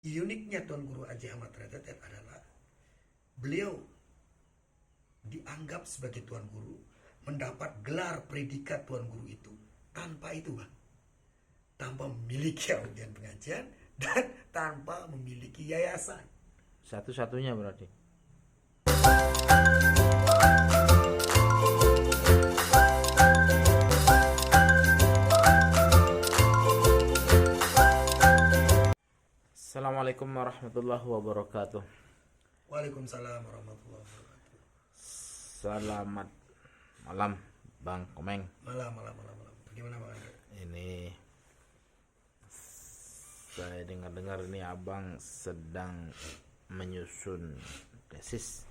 Uniknya Tuan Guru Haji Ahmad Ratetet adalah beliau dianggap sebagai Tuan Guru, mendapat gelar predikat Tuan Guru itu tanpa itu, Bang. Tanpa memiliki audien pengajian dan tanpa memiliki yayasan. Satu-satunya berarti. Assalamualaikum warahmatullahi wabarakatuh. Waalaikumsalam warahmatullahi wabarakatuh. Selamat malam Bang Komeng. Malam. Bagaimana Bang? Ini saya dengar-dengar ini Abang sedang menyusun tesis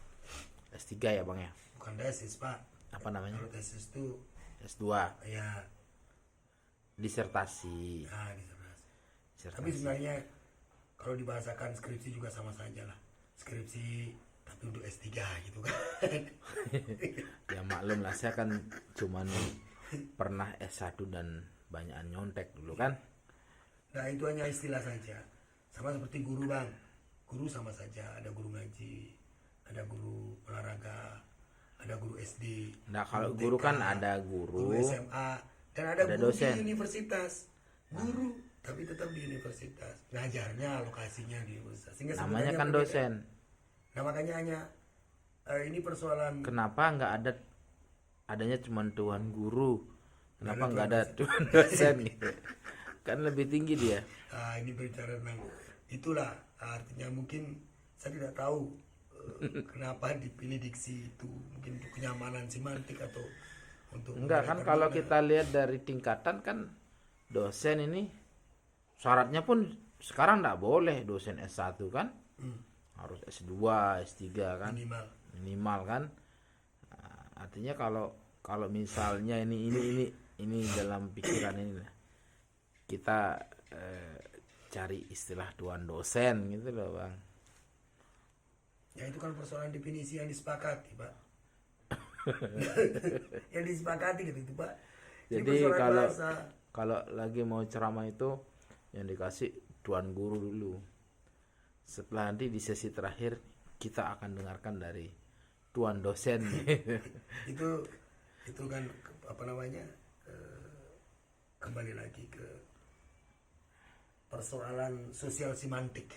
S3 ya Bang ya? Bukan tesis, Pak. Apa namanya? Kalau tesis itu S2. ya Disertasi. Tapi sebenarnya kalau dibahasakan skripsi juga sama saja lah. Skripsi tapi untuk S3 gitu kan. Ya maklum lah, saya kan cuman pernah S1 dan banyakan nyontek dulu kan. Nah itu hanya istilah saja. Sama seperti guru, Bang. Guru sama saja. Ada guru ngaji, ada guru olahraga, ada guru SD. Nah kalau TK, guru kan ada guru SMA, dan ada guru dosen di universitas. Guru tapi tetap di universitas. Ngajarnya lokasinya di universitas. Sehingga namanya sebenarnya kan berbeda. dosen. Nah makanya hanya ini persoalan. Kenapa nggak adanya cuma tuan guru? Kenapa Nggak nggak ada ada tuan dosen gitu? Kan lebih tinggi dia. Ini berbicara tentang itulah, artinya mungkin saya tidak tahu kenapa dipilih diksi itu, mungkin untuk kenyamanan semantik atau untuk Enggak kan, kalau kita lihat dari tingkatan kan dosen ini syaratnya pun sekarang nggak boleh dosen S1 kan, harus S2, S3 kan minimal kan. Nah, artinya kalau misalnya ini dalam pikiran ini kita cari istilah tuan dosen gitu loh Bang. Ya itu kan persoalan definisi yang disepakati, Pak. Yang disepakati gitu itu, Pak. Ini Jadi persoalan bahasa. kalau lagi mau ceramah itu yang dikasih tuan guru dulu. Setelah nanti di sesi terakhir kita akan dengarkan dari tuan dosen. itu kan apa namanya, kembali lagi ke persoalan sosial semantik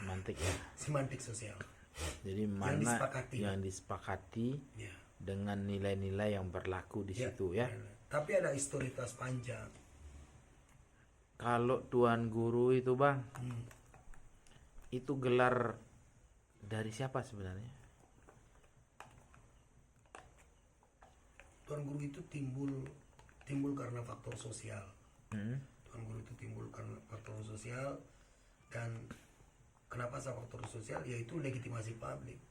Ya. semantik sosial. Jadi mana yang disepakati Ya. dengan nilai-nilai yang berlaku di situ ya. Tapi ada historitas panjang. Kalau tuan guru itu Bang, itu gelar dari siapa sebenarnya? Tuan guru itu timbul karena faktor sosial. Tuan guru itu timbul karena faktor sosial. Dan kenapa faktor sosial? Yaitu legitimasi publik.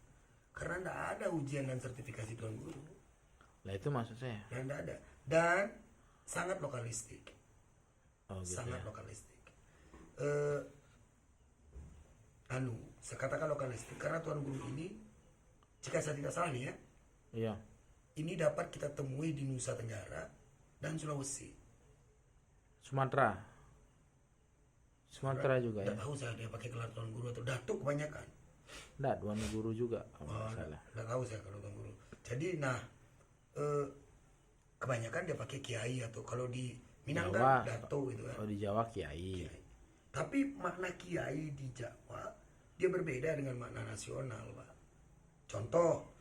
Karena tidak ada ujian dan sertifikasi tuan guru. Lah itu maksud saya. Yang tidak ada. Dan sangat lokalistik. Gitu Sangat ya. lokalistik. Saya katakan lokalistik karena tuan guru ini, jika saya tidak salah nih ya, Iya. ini dapat kita temui di Nusa Tenggara dan Sulawesi. Sumatera juga ya. Tidak tahu saya dia pakai gelar tuan guru atau datuk kebanyakan. Enggak, tuan guru juga kalau nggak salah. Tidak tahu saya kalau tuan guru. Jadi kebanyakan dia pakai kiai, atau kalau di Minang Jawa, kan datuk gitu kan. Oh di Jawa kiai. Tapi makna kiai di Jawa dia berbeda dengan makna nasional, Pak. Contoh,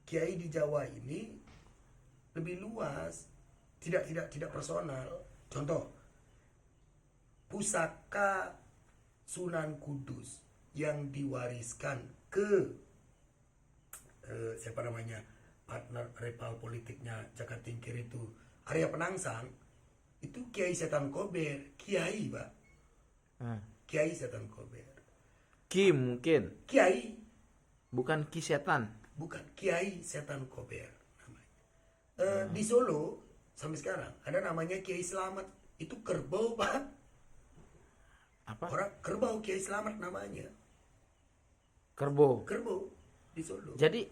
kiai di Jawa ini lebih luas, tidak personal. Contoh, pusaka Sunan Kudus yang diwariskan ke siapa namanya, partner rival politiknya Jaka Tingkir itu, Arya Penangsang, itu Kiai Setan Kober, kiai, Pak. Kiai Setan Kober. Ki mungkin. Kiai, Bukan Ki setan. bukan, Kiai Setan Kober namanya. Di Solo sampai sekarang ada namanya Kiai Slamet, itu kerbau, Pak. Apa? Orang kerbau, Kiai Slamet namanya. Kerbau. Kerbau di Solo. Jadi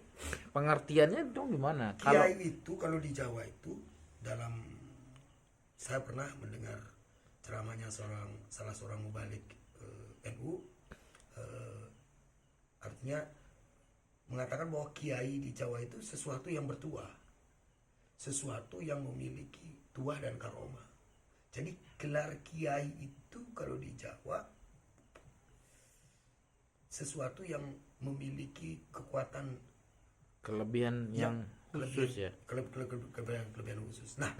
pengertiannya dong gimana? Kiai itu kalau di Jawa itu, dalam, saya pernah mendengar ceramahnya salah seorang mubalik NU, maksudnya mengatakan bahwa kiai di Jawa itu sesuatu yang bertuah, sesuatu yang memiliki tuah dan karomah. Jadi gelar kiai itu kalau di Jawa sesuatu yang memiliki kekuatan, Kelebihan yang khusus ya. kelebihan khusus. Nah,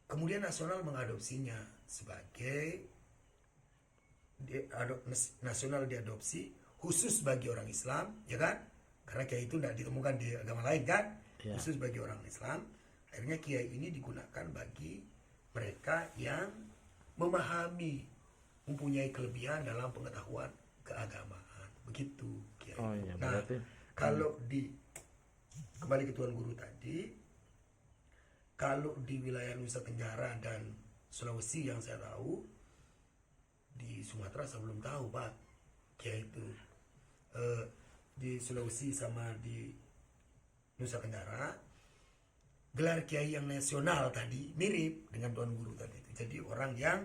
kemudian nasional mengadopsinya sebagai nasional diadopsi khusus bagi orang Islam, ya kan? Karena kiai itu tidak ditemukan di agama lain kan? Ya. Khusus bagi orang Islam. Akhirnya kiai ini digunakan bagi mereka yang memahami, mempunyai kelebihan dalam pengetahuan keagamaan. Begitu kiai. Oh iya, Nah, berarti kalau kembali ke Tuan Guru tadi, kalau di wilayah Nusa Tenggara dan Sulawesi yang saya tahu, di Sumatera saya belum tahu Pak kiai itu. Di Sulawesi sama di Nusa Tenggara, gelar kiai yang nasional tadi mirip dengan Tuan Guru tadi itu. Jadi orang yang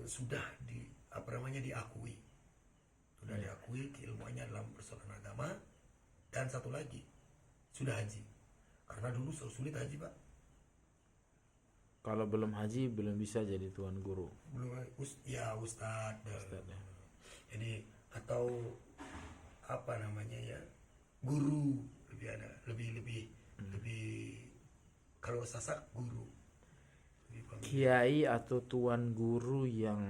sudah diakui, diakui keilmuannya dalam persoalan agama, dan satu lagi sudah haji. Karena dulu sulit haji Pak. kalau belum haji belum bisa jadi tuan guru. Belum Ustadz. Ya. Jadi atau apa namanya ya, guru lebih ada, lebih kalau sasak guru. Kiai atau tuan guru yang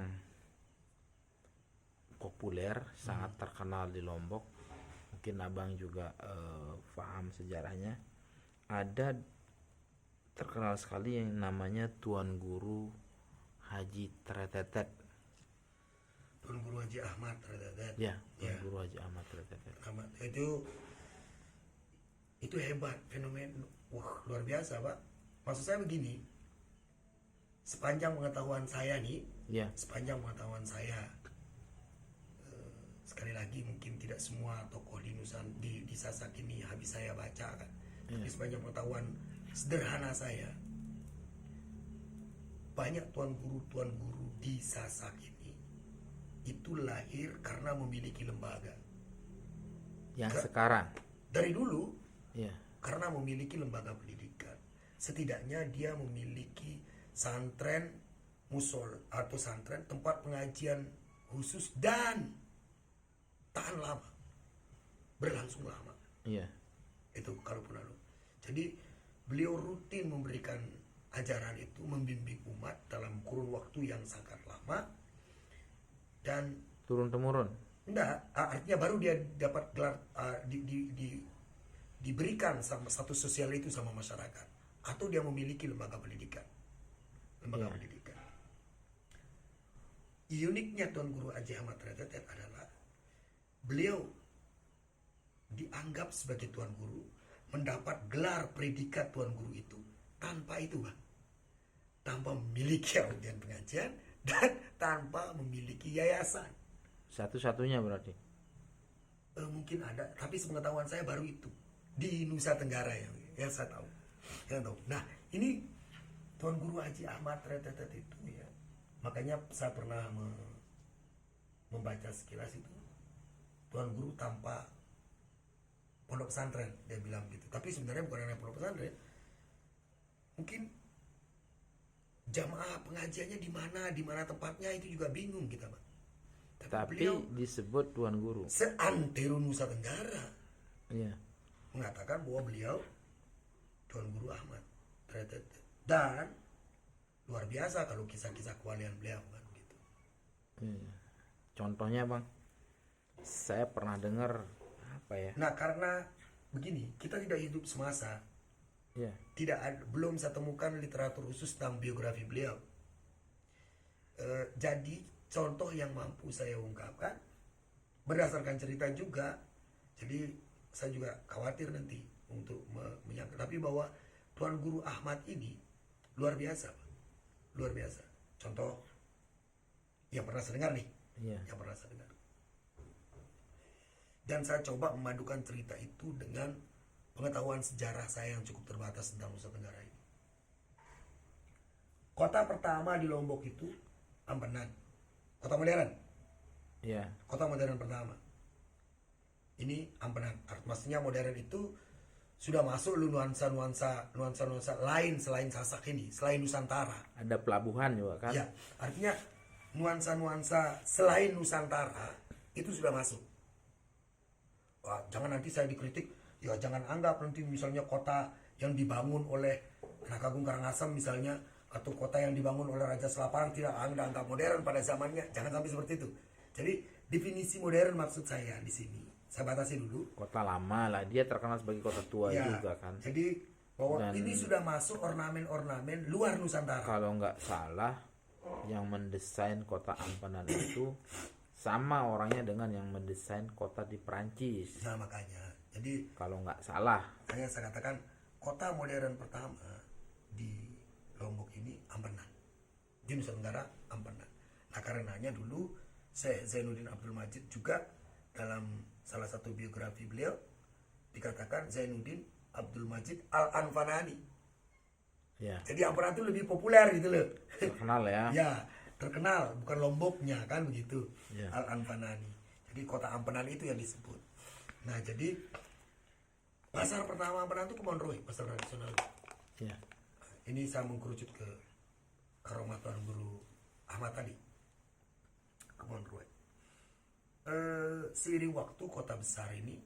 populer, sangat terkenal di Lombok, mungkin abang juga paham sejarahnya, ada terkenal sekali yang namanya Tuan Guru Haji Tretetet. Tuan Guru Haji Ahmad Tretetet. Ya, Tuan Guru Haji Ahmad Tretetet. Itu hebat, fenomen, luar biasa Pak. Maksud saya begini, sepanjang pengetahuan saya nih, sekali lagi mungkin tidak semua tokoh di Sasak ini habis saya baca kan. Tapi sepanjang pengetahuan sederhana saya, banyak tuan guru di Sasak ini itu lahir karena memiliki lembaga. Yang sekarang Dari dulu, ya, karena memiliki lembaga pendidikan. Setidaknya dia memiliki santren musol atau santren tempat pengajian khusus dan tahan lama, berlangsung lama. iya, Itu kalaupun lalu. Jadi beliau rutin memberikan ajaran itu, membimbing umat dalam kurun waktu yang sangat lama, dan turun temurun. artinya baru dia dapat gelar, diberikan sama satu sosial itu sama masyarakat, atau dia memiliki lembaga pendidikan. Uniknya Tuan Guru Haji Ahmad Tretetet adalah beliau dianggap sebagai tuan guru, mendapat gelar predikat tuan guru itu tanpa itu Bang, tanpa memiliki audien pengajian dan tanpa memiliki yayasan. Satu-satunya berarti. Mungkin ada, tapi sepengetahuan saya baru itu di Nusa Tenggara yang saya tahu. Nah, ini Tuan Guru Haji Ahmad Tretetet itu ya, makanya saya pernah membaca sekilas itu, Tuan Guru tanpa pondok pesantren, dia bilang gitu. Tapi sebenarnya bukan hanya pondok pesantren, mungkin jamaah pengajiannya di mana tempatnya itu juga bingung kita Bang. Tapi beliau disebut tuan guru. seantero Nusa Tenggara Iya. mengatakan bahwa beliau Tuan Guru Ahmad Tretetet, dan luar biasa kalau kisah-kisah kewalian beliau kan gitu. Iya. Contohnya Bang, saya pernah dengar apa ya? Nah, karena begini, kita tidak hidup semasa, Iya. belum saya temukan literatur khusus tentang biografi beliau. Jadi contoh yang mampu saya ungkapkan berdasarkan cerita juga. Jadi saya juga khawatir nanti untuk menyangka, tapi bahwa Tuan Guru Ahmad ini luar biasa, luar biasa. Contoh yang pernah saya dengar nih, Iya. yang pernah saya dengar. Dan saya coba memadukan cerita itu dengan pengetahuan sejarah saya yang cukup terbatas tentang Nusa Tenggara ini. Kota pertama di Lombok itu Ampenan, kota modern. Iya. Kota modern pertama. Ini Ampenan. Maksudnya modern itu sudah masuk lu nuansa-nuansa lain selain Sasak ini, selain Nusantara. Ada pelabuhan juga kan? Ya, artinya nuansa-nuansa selain Nusantara itu sudah masuk. Wah, jangan nanti saya dikritik, ya jangan anggap nanti misalnya kota yang dibangun oleh Anak Agung Karangasem misalnya, atau kota yang dibangun oleh Raja Selapang tidak Anda anggap modern pada zamannya. Jangan sampai seperti itu. Jadi definisi modern maksud saya di sini, saya batasi dulu. Kota lama lah, dia terkenal sebagai kota tua Ya, juga kan. jadi bahwa Dan ini sudah masuk ornamen-ornamen luar Nusantara. kalau nggak salah, yang mendesain kota Ampenan itu sama orangnya dengan yang mendesain kota di Perancis. Nah makanya, jadi Kalau nggak salah. hanya saya katakan kota modern pertama di Lombok ini Ampenan, di Nusa Tenggara Ampenan. Nah karenanya dulu Zainuddin Abdul Majid juga dalam salah satu biografi beliau dikatakan Zainuddin Abdul Majid Al-Anfanani. Ya, Jadi Ampenan itu lebih populer gitu loh. terkenal ya. Ya, terkenal, bukan Lomboknya kan begitu. Ya. Al-Anfanani. Jadi kota Ampenan itu yang disebut. Nah, jadi pasar pertama Ampenan itu Kebon Roy, pasar tradisional. Ya. Ini saya mengkerucut ke Karomat Tuan Guru Ahmad tadi. Kebon Roy. Seiring waktu kota besar ini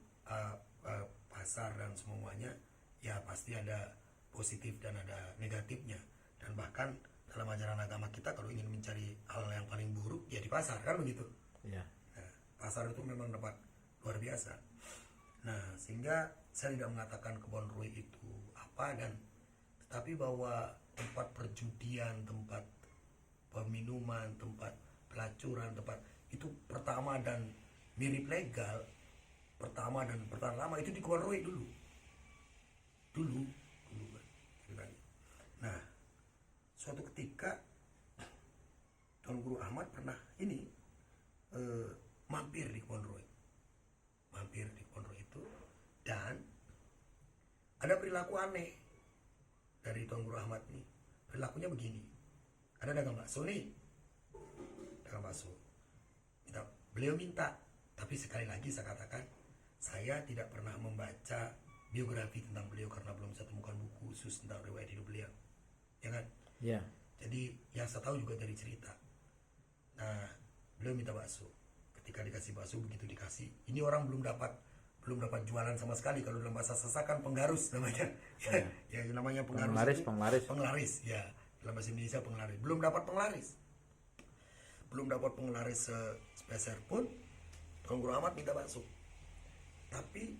pasar dan semuanya ya pasti ada positif dan ada negatifnya. Dan bahkan dalam ajaran agama kita kalau ingin mencari hal yang paling buruk ya di pasar kan begitu. Ya. Nah, pasar itu memang dapat luar biasa. Nah, sehingga saya tidak mengatakan Kebon Roy itu apa dan tetapi bahwa tempat perjudian, tempat peminuman, tempat pelacuran, tempat itu pertama dan mirip legal, pertama dan pertama lama itu di Kebon Roy dulu kan ceritanya. Nah, suatu ketika Tuan Guru Ahmad pernah ini mampir di Kebon Roy itu dan ada perilaku aneh dari Tuan Guru Ahmad nih. Perilakunya begini, ada dagang bakso nih, dagang bakso beliau minta, tapi sekali lagi saya katakan saya tidak pernah membaca biografi tentang beliau karena belum saya temukan buku khusus tentang riwayat hidup beliau, ya kan? Ya. Jadi yang saya tahu juga dari cerita. Nah, beliau minta bakso. Ketika dikasih bakso, begitu dikasih, ini orang belum dapat jualan sama sekali. Kalau dalam bahasa Sasakan penggarus namanya. Ya, namanya penggarus. Penglaris, ya. Dalam bahasa Indonesia penglaris. Belum dapat penglaris sepeser pun. Tuan Guru Ahmad minta bakso. Tapi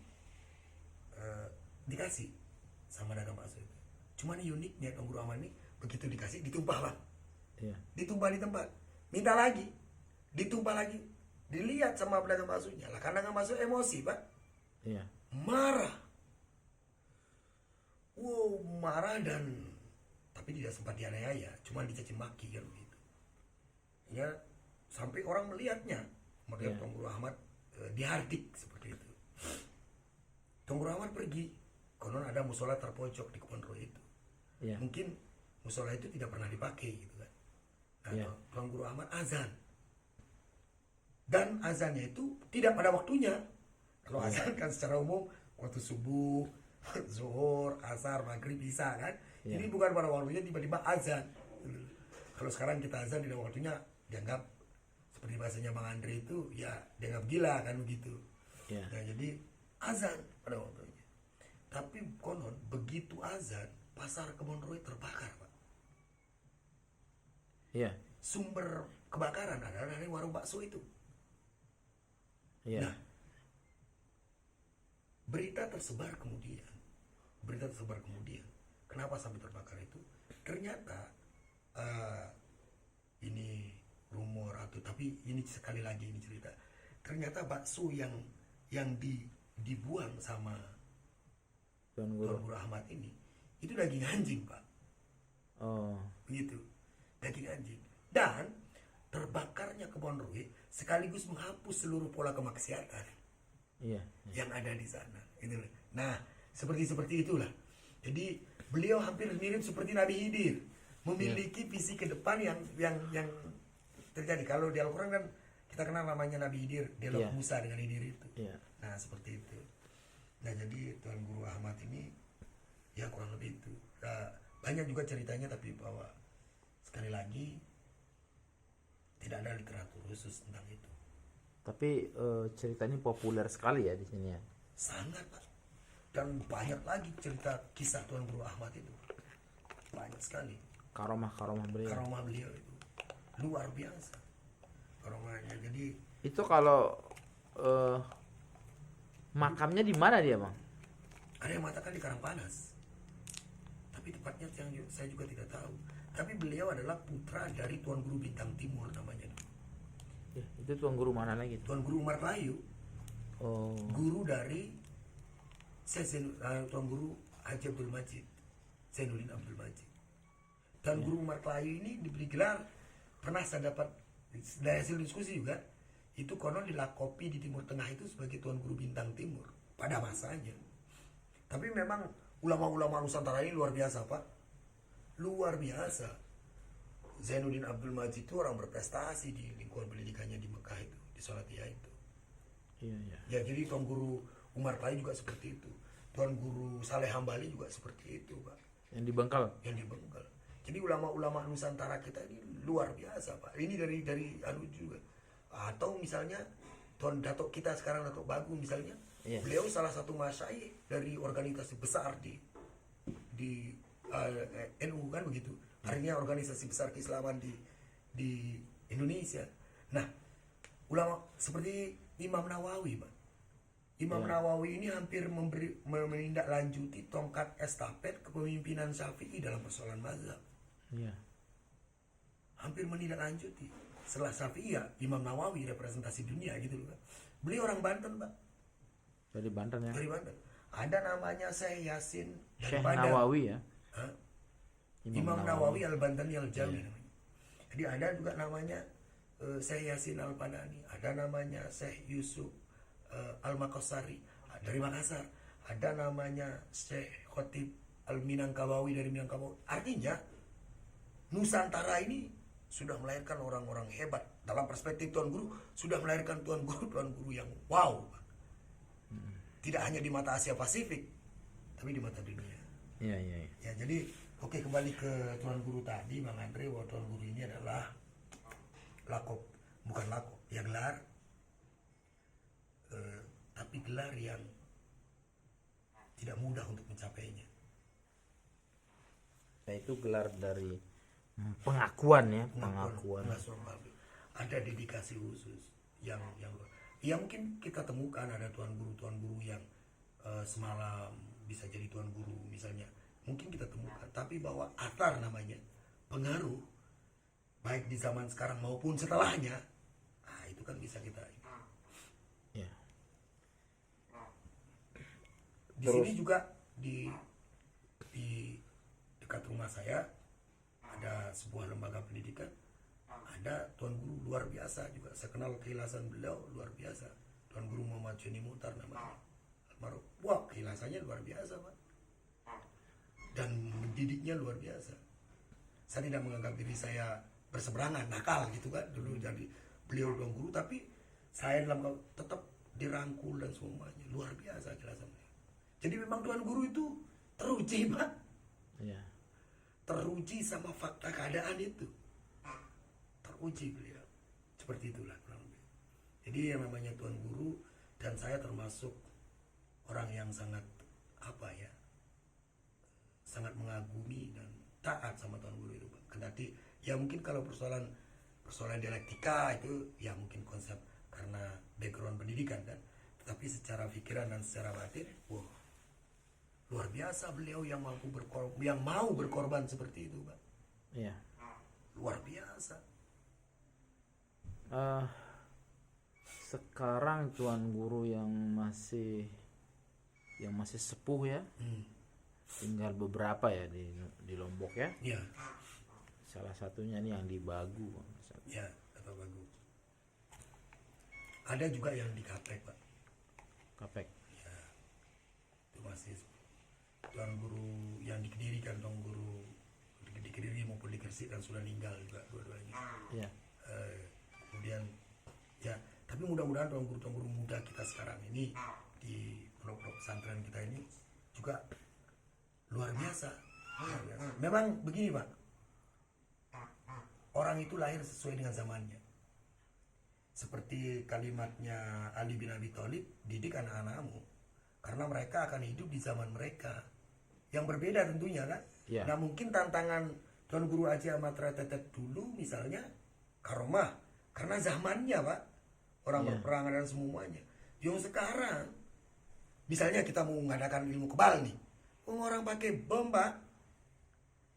dikasih sama dagang bakso itu. Cuman uniknya Tuan Guru Ahmad ini begitu dikasih ditumpah, Pak. Iya. Ditumpah di tempat. Minta lagi. Ditumpah lagi. Dilihat sama pedagang baksonya. Lah karena dagang bakso emosi, Pak. Iya. Marah. Wow, marah dan tapi tidak sempat dianiaya, cuma dicaci maki kan begitu. Ya, sampai orang melihat Tuan Guru Ahmad dihardik seperti itu. Tuan Guru Ahmad pergi. Konon ada musola terpojok di Kebon Roy itu. Iya. Mungkin musola itu tidak pernah dipakai gitu kan. Nah, Tuan Guru Ahmad azan. Dan azannya itu tidak pada waktunya. Kalau azan kan secara umum waktu subuh, zuhur, asar, maghrib, isya kan. Ini bukan pada waktunya, tiba-tiba azan. Kalau sekarang kita azan tidak waktunya, dianggap seperti bahasanya Bang Andre itu ya dianggap gila kan begitu. Nah, jadi azan pada waktunya. Tapi konon begitu azan, pasar Kebon Roy terbakar, Pak. Iya. Sumber kebakaran adalah dari warung bakso itu. Iya. Nah, berita tersebar kemudian. Kenapa sampai terbakar itu? Ternyata ini rumor tapi ini sekali lagi ini cerita. Ternyata bakso yang dibuang sama Tuan Tuan Guru. Guru Ahmad ini itu daging anjing, Pak. Oh. Begitu. Daging anjing. Dan terbakarnya Kebon Roy sekaligus menghapus seluruh pola kemaksiatan yang ada di sana. Gitu. Nah, seperti itulah. Jadi beliau hampir mirip seperti Nabi Khidir, memiliki visi ke depan yang terjadi. Kalau di Al-Quran kan kita kenal namanya Nabi Hidir, dialog Iya. Musa dengan Hidir itu. Iya. Nah seperti itu. Nah jadi Tuan Guru Ahmad ini ya kurang lebih itu. Nah, banyak juga ceritanya, tapi bahwa sekali lagi tidak ada literatur khusus tentang itu. Tapi ceritanya populer sekali ya di sini ya. Sangat Pak. Dan banyak lagi cerita kisah Tuan Guru Ahmad itu, banyak sekali. Karomah beliau. Karomah beliau itu luar biasa karomahnya. Jadi Itu kalau makamnya di mana dia, Bang? ada yang mengatakan di Karangpanas, tapi tepatnya saya juga tidak tahu. Tapi beliau adalah putra dari Tuan Guru Bintang Timur namanya. Ya, itu Tuan Guru mana lagi? Tuan Guru Umar Layu, Oh, guru dari Tuan Guru Haji Abdul Majid, Zainuddin Abdul Majid. Dan Guru Umar Layu ini diberi gelar, pernah saya dapat dari hasil diskusi juga, itu konon dilakopi di Timur Tengah itu sebagai Tuan Guru Bintang Timur pada masanya. Tapi memang ulama-ulama Nusantara ini luar biasa Pak, luar biasa. Zainuddin Abdul Majid itu orang berprestasi di lingkungan pendidikannya di Mekah itu, di Salatiyah itu. iya iya. Ya jadi Tuan Guru Umar Layu juga seperti itu, Tuan Guru Saleh Hambali juga seperti itu Pak, Yang di Bengkal. yang di Bengkel. Jadi ulama-ulama Nusantara kita ini luar biasa Pak. Ini dari anu juga. Atau misalnya Tuan Datuk kita sekarang, Datuk Bagu misalnya, Iya. beliau salah satu masyayikh dari organisasi besar di NU kan begitu. Artinya organisasi besar keislaman di Indonesia. Nah, ulama seperti Imam Nawawi Pak. Imam Nawawi ini hampir menindaklanjuti tongkat estafet kepemimpinan Syafi'i dalam persoalan mazhab. Iya. Hampir menindaklanjuti. Setelah Syafi'i ya Imam Nawawi representasi dunia gitu loh Pak. Beliau orang Banten Pak, Dari Banten ya. dari Banten. Ada namanya Syekh Yasin Syekh daripada Nawawi ya. Hah? Imam Nawawi Al-Bantani Al-Jawi namanya. Jadi ada juga namanya Syekh Yasin Al-Panani, ada namanya Syekh Yusuf Al-Makassari dari Makassar, ada namanya Syekh Khotib Al-Minangkabawi dari Minangkabau. Artinya Nusantara ini sudah melahirkan orang-orang hebat. Dalam perspektif Tuan Guru, sudah melahirkan Tuan Guru yang wow. Tidak hanya di mata Asia Pasifik, tapi di mata dunia. Iya iya. Iya. Ya, jadi oke, kembali ke Tuan Guru tadi, Bang Andre, bahwa Tuan Guru ini adalah gelar, tapi gelar yang tidak mudah untuk mencapainya. Nah, itu gelar dari pengakuan ya, pengakuan. Pengasuhan publik. Ada dedikasi khusus yang mungkin kita temukan ada tuan guru yang semalam bisa jadi tuan guru misalnya, mungkin kita temukan, tapi bahwa atar namanya pengaruh baik di zaman sekarang maupun setelahnya, nah itu kan bisa kita. Ya. Di sini juga di dekat rumah saya ada sebuah lembaga pendidikan, ada tuan guru luar biasa juga. Saya kenal keikhlasan beliau luar biasa. Tuan Guru Muhammad Joni Mutar namanya. Almarhum. Wah, keikhlasannya luar biasa Pak. Dan mendidiknya luar biasa. Saya tidak menganggap diri saya berseberangan, nakal gitu kan. Dulu jadi beliau tuan guru, tapi saya tetap dirangkul dan semuanya. Luar biasa keikhlasannya. Jadi memang tuan guru itu teruji Pak. Iya. Teruji sama fakta keadaan itu, teruji beliau seperti itulah kurang lebih. Jadi yang namanya tuan guru, dan saya termasuk orang yang sangat sangat mengagumi dan taat sama tuan guru itu Pak. Kendati ya mungkin kalau persoalan dialektika itu ya mungkin konsep karena background pendidikan kan, tetapi secara pikiran dan secara batin, wow, luar biasa beliau yang mau berkorban seperti itu Pak. Iya. Luar biasa. Sekarang tuan guru yang masih sepuh ya, tinggal beberapa ya di Lombok ya. Ya, Salah satunya nih yang di Bagu. ya, atau bagus. Ada juga yang di Kapek Pak. Kapek. Ya, itu masih tuan guru yang di Kediri kan, tuan guru di Kediri maupun di Gresik kan sudah meninggal juga dua-duanya. Iya. Kemudian ya Tapi mudah-mudahan tuan guru muda kita sekarang ini di pondok pesantren kita ini juga luar biasa. Memang begini Pak, orang itu lahir sesuai dengan zamannya. Seperti kalimatnya Ali bin Abi Thalib, didik anak-anakmu karena mereka akan hidup di zaman mereka yang berbeda tentunya kan. Ya. Nah mungkin tantangan Tuan Guru Haji Ahmad Tetet dulu misalnya karomah karena zamannya Pak, orang berperang dan semuanya. Yang sekarang misalnya kita mau mengadakan ilmu kebal nih, orang pakai bom Pak,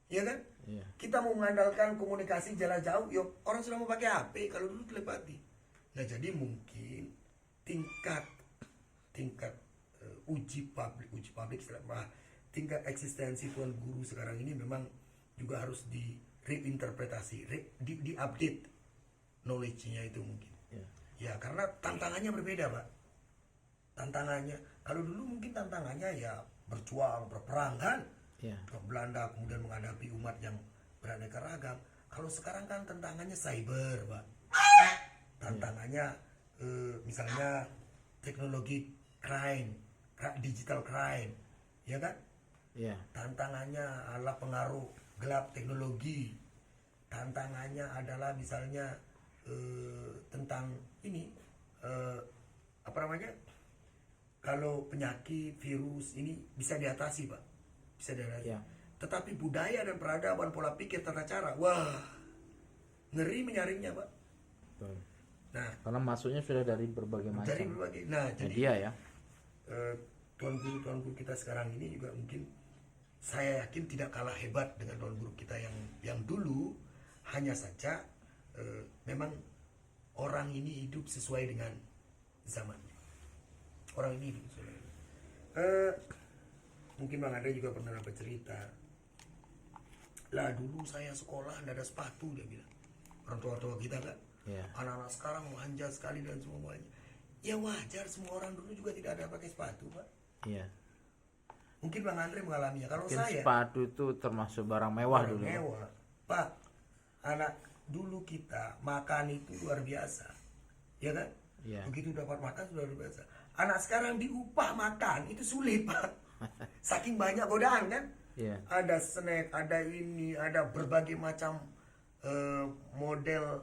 ya kan? Iya. Kita mau mengandalkan komunikasi jarak jauh, yuk orang sudah mau pakai HP, kalau dulu telepati. Nah jadi mungkin tingkat uji publik tingkat eksistensi Tuan Guru sekarang ini memang juga harus di reinterpretasi, di-update knowledge-nya itu mungkin. Ya karena tantangannya berbeda Pak. Tantangannya, kalau dulu mungkin tantangannya ya berjuang, berperang kan, ke Belanda kemudian menghadapi umat yang beraneka ragam. Kalau sekarang kan tantangannya cyber Pak. Tantangannya misalnya teknologi crime, digital crime, ya kan? Tantangannya adalah pengaruh gelap teknologi. Tantangannya adalah misalnya tentang ini apa namanya? Kalau penyakit virus ini bisa diatasi Pak, bisa diatasi. Tetapi budaya dan peradaban, pola pikir, tata cara, wah ngeri menyaringnya Pak. Betul. Nah, Karena masuknya sudah dari berbagai macam nah jadi media ya. tuan guru kita sekarang ini juga mungkin saya yakin tidak kalah hebat dengan tuan guru kita yang dulu. Hanya saja memang orang ini hidup sesuai dengan zamannya. Orang ini hidup sesuai. Mungkin Bang Andre juga pernah bercerita. Lah dulu saya sekolah tidak ada sepatu, dia bilang. Orang tua-tua kita kan. Anak-anak sekarang manja sekali dan semuanya. Ya wajar, semua orang dulu juga tidak ada pakai sepatu Pak. Mungkin Bang Andre mengalaminya. Kalau Mungkin saya sepatu itu termasuk barang mewah dulu. mewah. Pak, anak dulu kita makan itu luar biasa, ya kan? Begitu dapat makan sudah luar biasa. Anak sekarang diupah makan itu sulit Pak. Saking banyak godaan kan? Ada snack, ada ini, ada berbagai macam model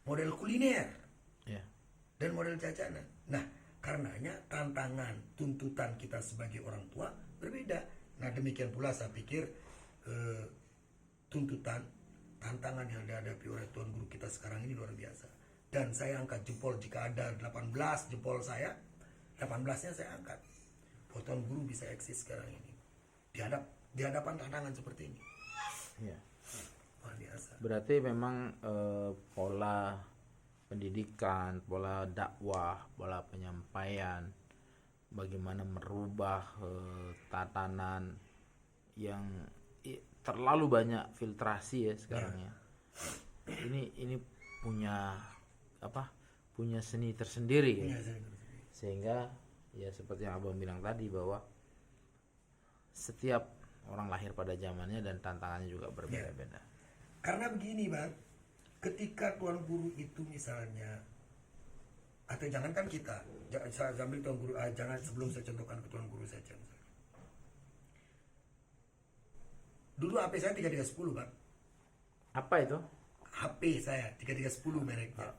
kuliner dan model jajanan. Nah, karenanya tantangan, tuntutan kita sebagai orang tua berbeda. Nah, demikian pula saya pikir tuntutan, tantangan yang dihadapi oleh tuan guru kita sekarang ini luar biasa. Dan saya angkat jempol jika ada 18 jempol saya, 18-nya saya angkat. Bahwa tuan guru bisa eksis sekarang ini. Di hadapan tantangan seperti ini. Luar biasa. Berarti memang pola pendidikan, pola dakwah, pola penyampaian, bagaimana merubah tatanan yang terlalu banyak filtrasi ya sekarang ya. Ini punya punya seni tersendiri ya. Sehingga ya seperti yang Abang bilang tadi bahwa setiap orang lahir pada zamannya dan tantangannya juga berbeda-beda. Karena begini Bang, ketika tuan guru itu misalnya, atau jangankan kita, saya ambil tuan guru, jangan sebelum saya contohkan ke tuan guru saja. Dulu HP saya 3310 Bang. Apa itu? HP saya 3310 mereknya.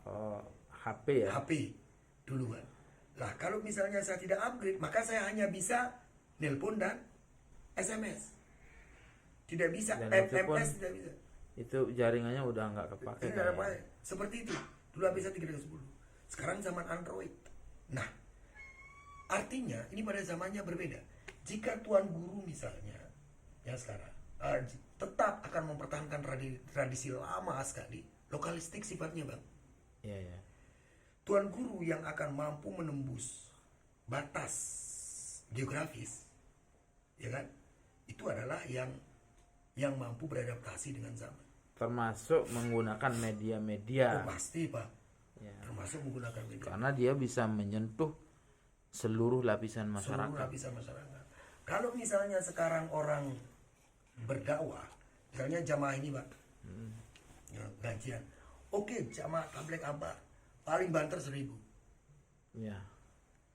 HP ya? HP dulu Bang. Lah kalau misalnya saya tidak upgrade, maka saya hanya bisa nelpon dan SMS. Tidak bisa, MMS tidak bisa. Itu jaringannya udah nggak kepake. Tidak apa ya. Seperti itu. Dulu HP saya 3310. Sekarang zaman Android. Nah, artinya ini pada zamannya berbeda. Jika tuan guru misalnya, yang sekarang tetap akan mempertahankan tradisi lama sekali, lokalistik sifatnya Bang. Tuan guru yang akan mampu menembus batas geografis, ya kan? Itu adalah yang mampu beradaptasi dengan zaman. Termasuk menggunakan media-media. Pasti Pak. Termasuk menggunakan media. Karena dia bisa menyentuh seluruh lapisan masyarakat. Kalau misalnya sekarang orang berdakwah, misalnya jamaah ini Pak, gajian. Oke, jamaah tabligh akbar paling banter 1000. Ya.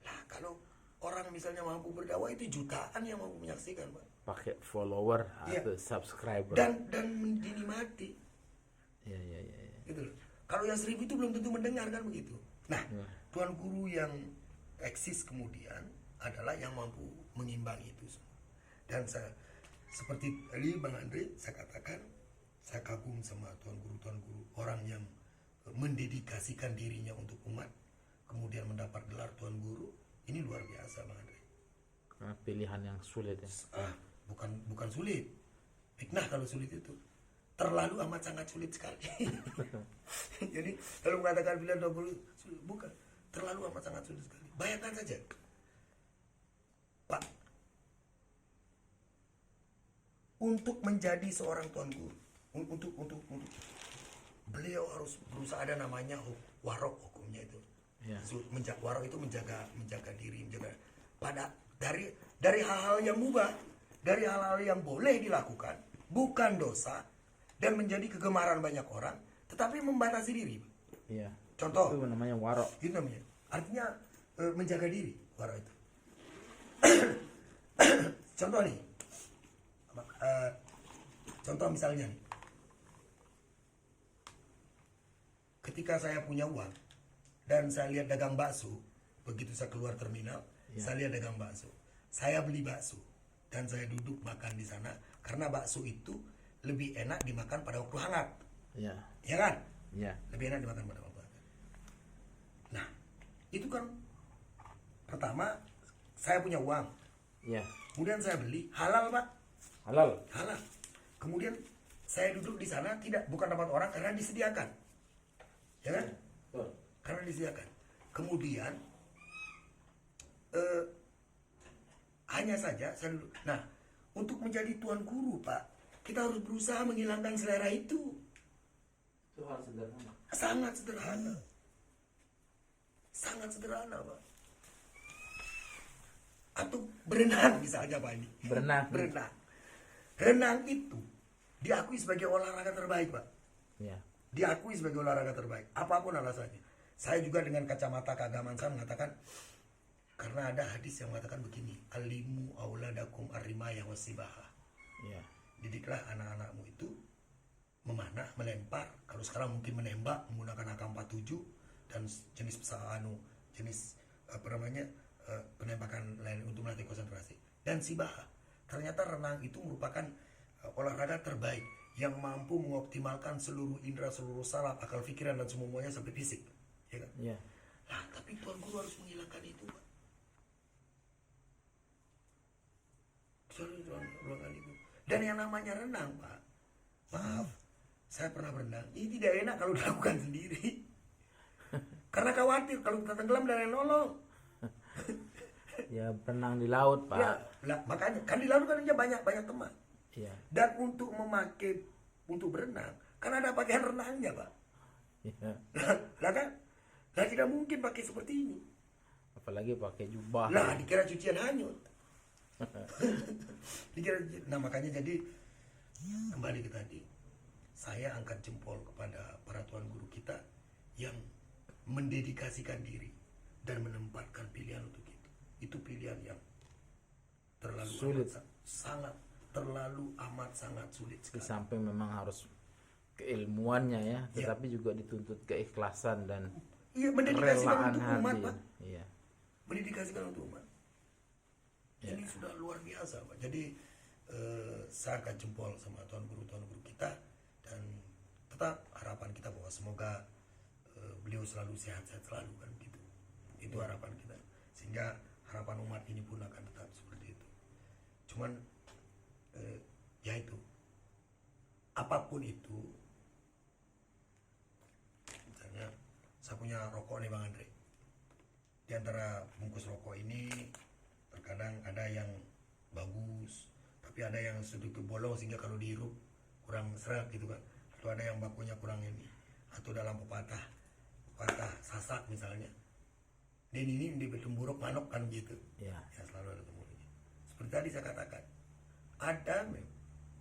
Lah kalau orang misalnya mampu berdakwah itu jutaan yang mampu menyaksikan, Pak. Pakai follower Iya. atau subscriber. Dan dinikmati. Ya, ya, ya, ya. Gitu loh. Kalau yang 1000 itu belum tentu mendengar kan begitu. Nah, Ya. tuan guru yang eksis kemudian adalah yang mampu mengimbangi itu semua. Dan saya seperti tadi Bang Andre saya katakan, saya kagum sama tuan guru orang yang mendedikasikan dirinya untuk umat, kemudian mendapat gelar tuan guru. Ini luar biasa, Bang Andre. Karena pilihan yang sulit ya. Bukan sulit. Fitnah kalau sulit itu. Terlalu amat sangat sulit sekali. Jadi kalau mengatakan pilihan tuan guru sulit, bukan. Terlalu amat sangat sulit sekali. Bayangkan saja, Pak, untuk menjadi seorang tuan guru, untuk beliau harus berusaha, ada namanya warok hukumnya itu. Ya. Warok itu menjaga diri, dari hal-hal yang mubah, dari hal-hal yang boleh dilakukan, bukan dosa dan menjadi kegemaran banyak orang, tetapi membatasi diri. Iya. Contoh, Itu namanya warok. itu namanya. Artinya menjaga diri, warok itu. Contoh nih, contoh misalnya nih, ketika saya punya uang dan saya lihat dagang bakso, begitu saya keluar terminal, saya lihat dagang bakso, saya beli bakso dan saya duduk makan di sana karena bakso itu lebih enak dimakan pada waktu hangat, Iya. ya kan? Iya. Lebih enak dimakan pada waktu hangat. Nah, itu kan pertama saya punya uang, Iya. kemudian saya beli halal, Pak. Halal. Halal. Kemudian saya duduk di sana bukan tempat orang karena disediakan. Ya kan? Betul. Karena disediakan. Kemudian hanya saja saya duduk. Nah, untuk menjadi tuan guru, Pak, kita harus berusaha menghilangkan selera itu. Itu hal sederhana. Sangat sederhana. Sangat sederhana, Pak. Atau berenang misalnya, Pak, ini. Berenang. Berenang. Renang itu diakui sebagai olahraga terbaik, Pak. Iya. Diakui sebagai olahraga terbaik, apapun alasannya. Saya juga dengan kacamata keagamaan saya mengatakan, karena ada hadis yang mengatakan begini, alimu auladakum arrimaya wasibahah. Iya. Didiklah anak-anakmu itu memanah, melempar, kalau sekarang mungkin menembak menggunakan AK-47 dan jenis jenis penembakan lain untuk melatih konsentrasi, dan sibahah. Ternyata renang itu merupakan olahraga terbaik yang mampu mengoptimalkan seluruh indera, seluruh saraf, akal pikiran dan semuanya sampai fisik, ya kan? Iya. Nah, tapi tuan guru harus menghilangkan itu, Pak. Hilangkan itu. Dan yang namanya renang, Pak, maaf, saya pernah berenang. Ini tidak enak kalau dilakukan sendiri. Karena khawatir kalau kita tenggelam dan yang nolong. Ya berenang di laut, Pak. Ya, makanya kan di laut kan aja banyak teman. Iya. Dan untuk berenang, kan ada pakaian renangnya, Pak. Iya. Lah kan? Lah tidak mungkin pakai seperti ini. Apalagi pakai jubah. Lah dikira cucian hanyut. Nah makanya jadi kembali ke tadi, saya angkat jempol kepada para tuan guru kita yang mendedikasikan diri dan menempatkan pilihan untuk itu. Itu pilihan yang terlalu sulit, amat sangat sulit Di sekali. samping memang harus keilmuannya ya, Iya. tetapi juga dituntut keikhlasan dan Iya, mendedikasikan relaan untuk umat, hati. Pak. Iya. Mendedikasikan untuk umat. Ya. Ini sudah luar biasa, Pak. Jadi saya angkat jempol sama tuan guru kita, dan tetap harapan kita bahwa semoga beliau selalu sehat-sehat selalu kan gitu. Itu harapan kita. Sehingga harapan umat ini pun akan tetap seperti itu. Cuman ya itu, apapun itu, misalnya saya punya rokok nih Bang Andre. Di antara bungkus rokok ini terkadang ada yang bagus, tapi ada yang sedikit bolong sehingga kalau dihirup kurang seret gitu kan. Atau ada yang bakunya kurang ini, atau dalam pepatah sasak misalnya, dan ini di temburuk manok kan gitu. Ya. Ya selalu ada temuruknya. Seperti tadi saya katakan, ada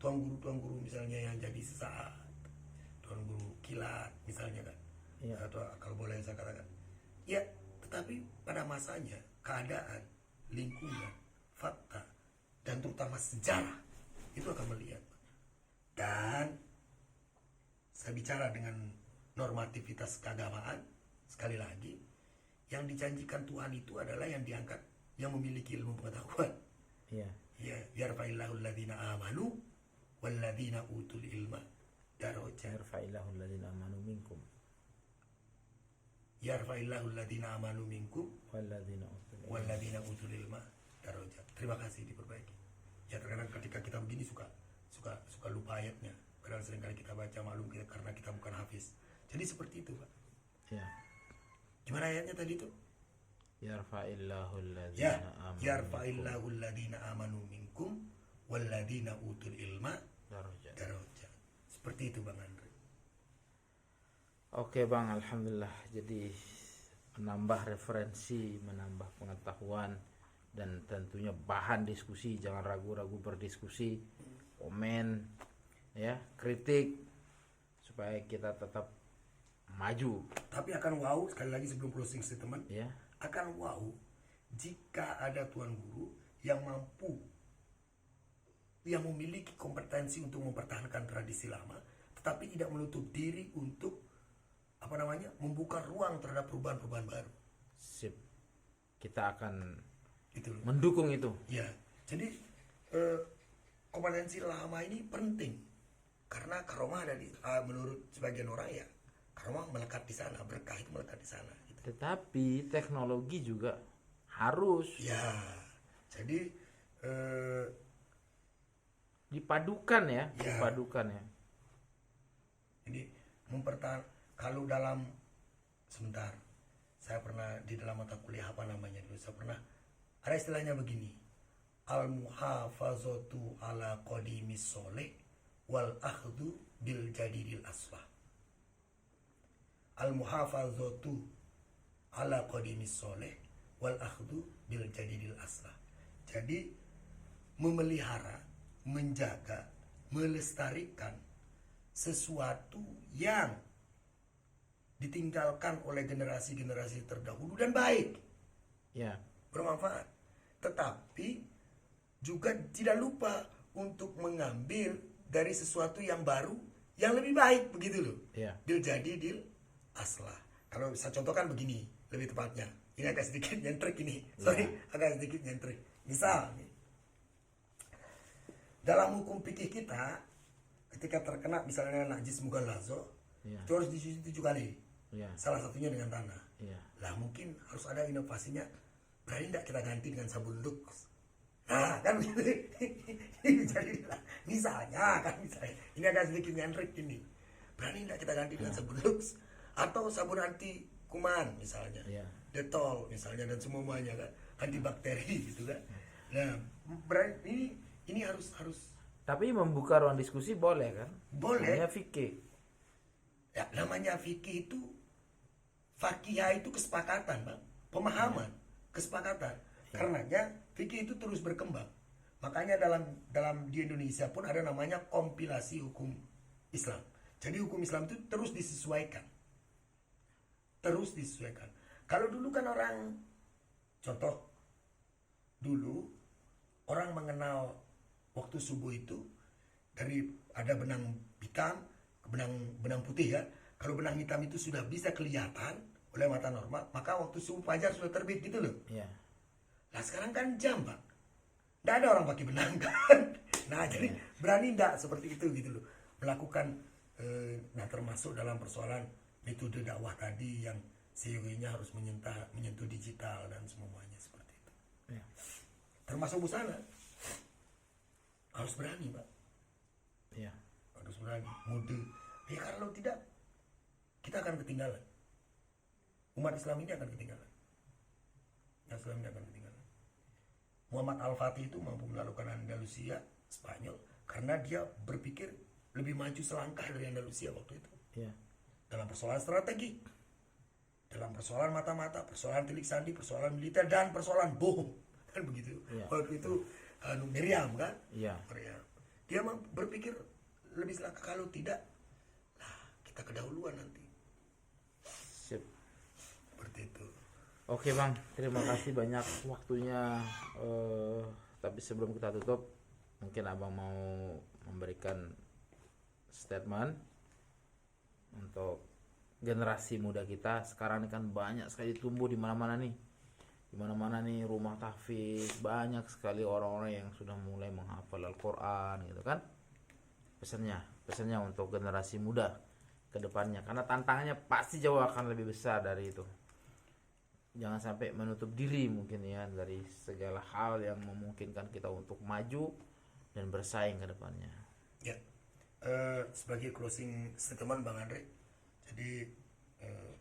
tuan guru misalnya yang jadi sesaat, tuan guru kilat misalnya kan. Ya. Atau kalau boleh saya katakan, ya tetapi Tapi pada masanya, keadaan, lingkungan, fakta, dan terutama sejarah itu akan melihat. Dan saya bicara dengan normativitas keagamaan, sekali lagi, yang dijanjikan Tuhan itu adalah yang diangkat, yang memiliki ilmu pengetahuan. Iya. Ya, yarfa'illahu alladhina amanu walladhina utul ilma darajat. Yarfa'illahu alladziina amanu minkum Yarfa'illahu alladhina amanu minkum walladziina utul ilma. walladhina utul ilma darajat. Terima kasih, diperbaiki. Ya, terkadang ketika kita begini suka lupa ayatnya. Padahal seringkali kita baca maklum kita karena kita bukan hafiz. Jadi seperti itu, Pak. Ya. Gimana ayatnya tadi itu? Yarfa'illahu Ya, alladziina amanu yarfa'illahu alladhina amanu minkum walladhina utul ilma darajat. darajat. Seperti itu, Bang Andre. Oke Bang, alhamdulillah. Jadi menambah referensi, menambah pengetahuan, dan tentunya bahan diskusi. Jangan ragu-ragu berdiskusi, komen, ya, kritik, supaya kita tetap maju. Tapi akan wow, sekali lagi sebelum closing statement, Ya, akan wow jika ada tuan guru yang mampu, yang memiliki kompetensi untuk mempertahankan tradisi lama, tetapi tidak menutup diri untuk membuka ruang terhadap perubahan-perubahan baru. sip. Kita akan Itu. mendukung itu. Ya, jadi kompetensi lama ini penting karena karomah ada di menurut sebagian orang ya, karomah melekat di sana, berkah itu melekat di sana. Gitu. Tetapi teknologi juga harus Ya, jadi dipadukan ya, Ya. dipadukan ya. ini kalau dalam sebentar, saya pernah di dalam mata kuliah apa namanya dulu, saya pernah ada istilahnya begini, al muhafazatu ala qadimis soleh wal akhdhu bil jadidil aslah. Al muhafazatu ala qadimis soleh wal akhdhu bil jadidil aslah. Jadi memelihara, menjaga, melestarikan sesuatu yang ditinggalkan oleh generasi-generasi terdahulu dan baik, Ya, bermanfaat, tetapi juga tidak lupa untuk mengambil dari sesuatu yang baru yang lebih baik, begitu loh. ya. Bil jadidil aslah. Kalau saya contohkan begini, lebih tepatnya. Ini agak sedikit nyentrik ini. Sorry, agak sedikit nyentrik. Misal nih, dalam hukum fikih kita, ketika terkena misalnya najis mughallazo, Ya. itu harus dicuci 7 kali. Ya. Salah satunya dengan tanah. Ya. Lah mungkin harus ada inovasinya. Berani tidak kita ganti dengan sabun Lux? Nah, kan begitu. Jadi misalnya ini agak sedikit nyentrik ini. Berani tidak kita ganti dengan sabun Lux atau sabun anti kuman misalnya, Ya. Dettol misalnya, dan semuanya kan, antibakteri gitu kan. Nah, berani ini harus Tapi membuka ruang diskusi boleh kan? Boleh. Namanya fikih. ya, namanya fikih itu, fakihah itu kesepakatan, Bang. Pemahaman, kesepakatan. Karenanya fikih itu terus berkembang. Makanya dalam di Indonesia pun ada namanya kompilasi hukum Islam. Jadi hukum Islam itu terus disesuaikan. Terus disesuaikan. Kalau dulu kan contoh, dulu orang mengenal waktu subuh itu dari ada benang hitam ke benang putih ya. Kalau benang hitam itu sudah bisa kelihatan oleh mata normal, maka waktu subuh fajar sudah terbit gitu loh. Ya. Nah sekarang kan jam, Pak. Nggak ada orang pakai benang kan. Nah jadi berani nggak seperti itu gitu loh. Melakukan, termasuk dalam persoalan metode dakwah tadi yang seiringnya harus menyentuh digital dan semuanya seperti itu. Ya. Termasuk busana. Harus berani, Pak. Ya. Harus berani. Mode. Ya kalau tidak, kita akan ketinggalan. Umat Islam ini akan ketinggalan. Muhammad Al-Fatih itu mampu melakukan Andalusia, Spanyol, karena dia berpikir lebih maju selangkah dari Andalusia waktu itu. Ya. Dalam persoalan strategi, dalam persoalan mata-mata, persoalan tilik sandi, persoalan militer, dan persoalan bom. Kan begitu. Ya. Waktu itu Miriam kan? Ya. Miriam. Dia berpikir lebih selangkah, kalau tidak, kita kedahuluan nanti. Sip. Seperti itu. Oke Bang, terima kasih banyak waktunya. Tapi sebelum kita tutup, mungkin Abang mau memberikan statement untuk generasi muda kita. Sekarang ini kan banyak sekali tumbuh di mana-mana nih. Di mana-mana nih rumah tahfiz, banyak sekali orang-orang yang sudah mulai menghafal Al-Qur'an gitu kan. Pesannya untuk generasi muda ke depannya, karena tantangannya pasti jauh akan lebih besar dari itu. Jangan sampai menutup diri mungkin ya dari segala hal yang memungkinkan kita untuk maju dan bersaing ke depannya. Ya, sebagai closing statement Bang Andre, jadi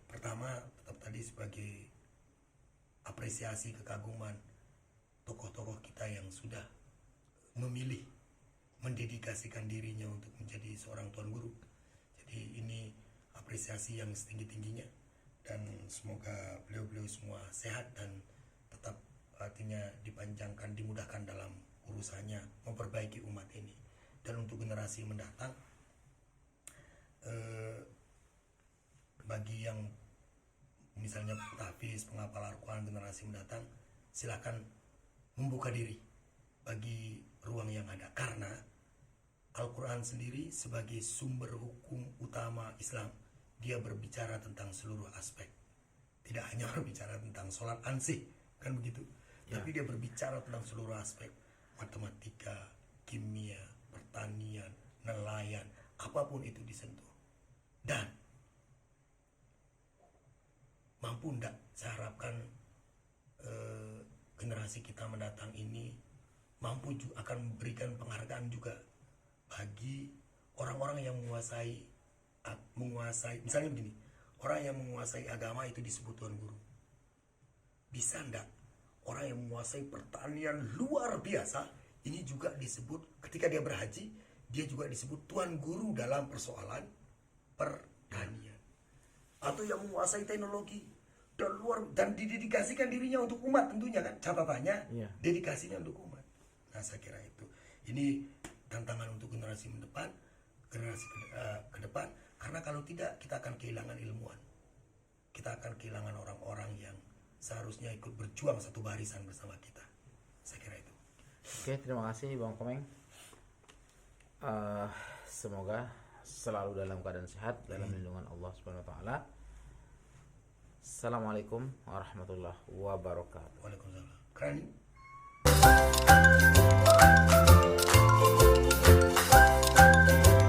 pertama tetap tadi sebagai apresiasi kekaguman tokoh-tokoh kita yang sudah memilih mendedikasikan dirinya untuk menjadi seorang tuan guru. Jadi ini apresiasi yang setinggi-tingginya, dan semoga beliau-beliau semua sehat dan tetap artinya dipanjangkan, dimudahkan dalam urusannya memperbaiki umat ini. Dan untuk generasi mendatang, bagi yang misalnya tahfiz, penghafal Al-Quran generasi mendatang, silakan membuka diri bagi ruang yang ada, karena Al-Quran sendiri sebagai sumber hukum utama Islam, dia berbicara tentang seluruh aspek. Tidak hanya berbicara tentang sholat ansih, kan begitu, tapi dia berbicara tentang seluruh aspek. Matematika, kimia, pertanian, nelayan, apapun itu disentuh. Dan mampu enggak, saya harapkan generasi kita mendatang ini mampu akan memberikan penghargaan juga bagi orang-orang yang menguasai, misalnya begini, orang yang menguasai agama itu disebut tuan guru. Bisa enggak orang yang menguasai pertanian luar biasa ini juga disebut, ketika dia berhaji dia juga disebut tuan guru dalam persoalan pertanian. Atau yang menguasai teknologi dan didedikasikan dirinya untuk umat, tentunya kan catatannya dedikasinya untuk umat. Nah saya kira itu, ini tantangan untuk generasi mendepan, generasi ke depan. Karena kalau tidak, kita akan kehilangan ilmuwan. Kita akan kehilangan orang-orang yang seharusnya ikut berjuang satu barisan bersama kita. Saya kira itu. Oke, terima kasih Bang Komeng. Semoga selalu dalam keadaan sehat, dalam lindungan Allah Subhanahu wa taala. Assalamualaikum warahmatullahi wabarakatuh. Waalaikumsalam. Keren.